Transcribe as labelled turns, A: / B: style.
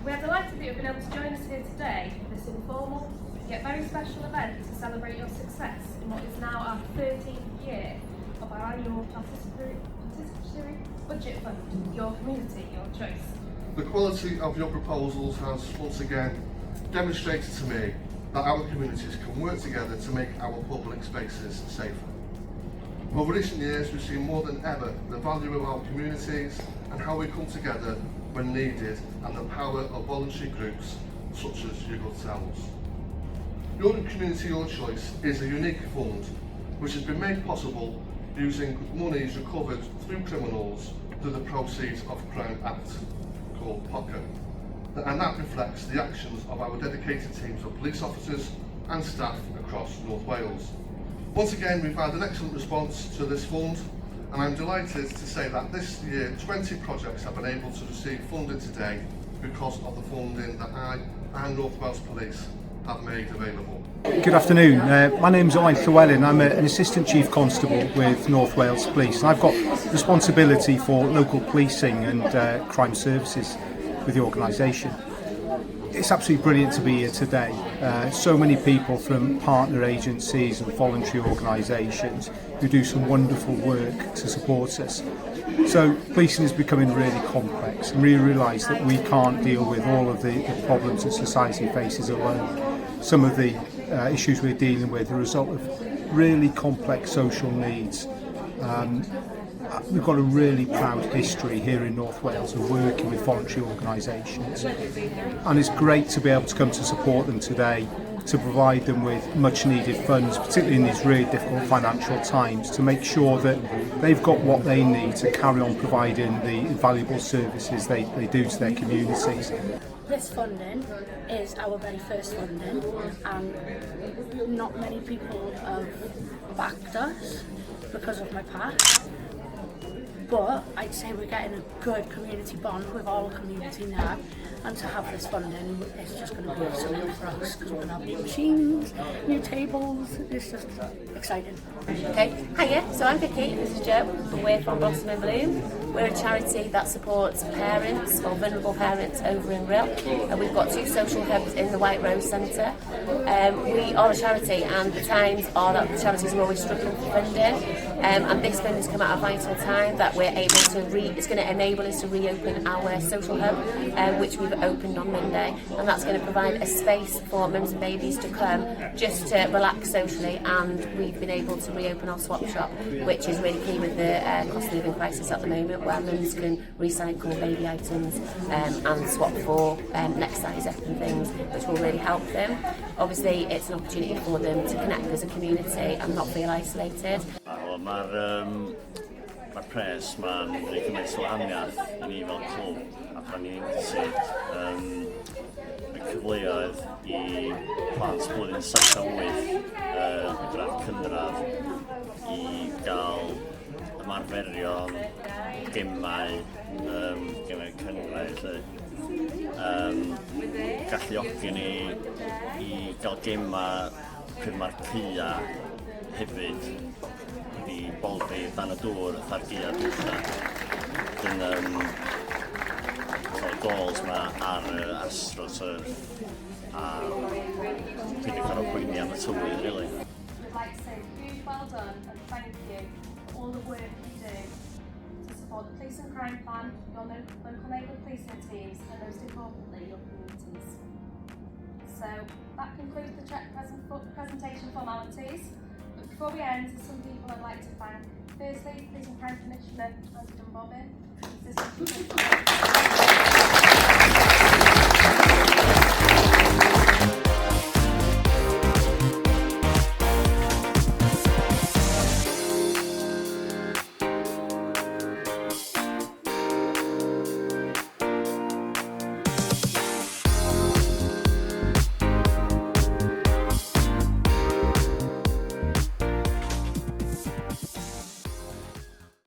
A: We are delighted that you've been able to join us here today for this informal yet very special event to celebrate your success in what is now our 13th year of our annual participatory budget fund, Your Community, Your Choice.
B: The quality of your proposals has once again demonstrated to me that our communities can work together to make our public spaces safer. Over recent years, we've seen more than ever the value of our communities and how we come together when needed, and the power of voluntary groups such as your good selves. Your Community, Your Choice is a unique fund which has been made possible using monies recovered through criminals through the proceeds of Crime Act, called PACT. And that reflects the actions of our dedicated teams of police officers and staff across North Wales. Once again, we've had an excellent response to this fund, and I'm delighted to say that this year 20 projects have been able to receive funding today because of the funding that I and North Wales Police have made available.
C: Good afternoon, my name's Owen Llewellyn. I'm an Assistant Chief Constable with North Wales Police, and I've got responsibility for local policing and crime services with the organisation. It's absolutely brilliant to be here today. So many people from partner agencies and voluntary organisations who do some wonderful work to support us. So policing is becoming really complex, and we realise that we can't deal with all of the problems that society faces alone. Some of the issues we're dealing with are a result of really complex social needs. We've got a really proud history here in North Wales of working with voluntary organisations, and it's great to be able to come to support them today, to provide them with much needed funds, particularly in these really difficult financial times, to make sure that they've got what they need to carry on providing the invaluable services they do to their communities.
D: This funding is our very first funding, and not many people have backed us because of my past. But I'd say we're getting a good community bond with our community now, and to have this funding, it's just going to be something for us, because we're going to have new machines, new tables. It's just exciting.
E: Okay, hiya, so I'm Vicky, this is Jo, and we're from Blossom and Bloom. We're a charity that supports parents or vulnerable parents over in Brill, and we've got 2 social hubs in the White Rose Centre. We are a charity, and the times are that the charities are always struggling for funding, and this fund has come at a vital time that we're able to it's going to enable us to reopen our social hub, which we've opened on Monday, and that's going to provide a space for mums and babies to come just to relax socially, and we've been able to reopen our swap shop, which is really key with the cost of living crisis at the moment, where mums can recycle baby items and swap for next size up and things, which will really help them. Obviously, it's an opportunity for them to connect as a community and not feel isolated.
F: Mae'r pres ma'n rhoi gymaint o wahaniaeth I ni fel clwb, a pan ni'n gallu y cyfleoedd I plant blwyddyn 7 a 8 gradd cynradd I gael ymarferion gemau cyngradd galluogi ni I gael gemau pryd mae'r cya hefyd I bolfi dan y dŵr fatha'r gia dwlla. Dyn gols yma ar AstroTurf a dwi'n cael poeni am y tywydd, really.
A: We'd like to say a huge well done and thank you for all the work you do to support the police and crime plan, your local neighbourhood policing teams, and most importantly, your communities. So that concludes the presentation formalities. But before we end, there's some people I'd like to thank. Firstly, Police and Crime Commissioner Dunbobbin.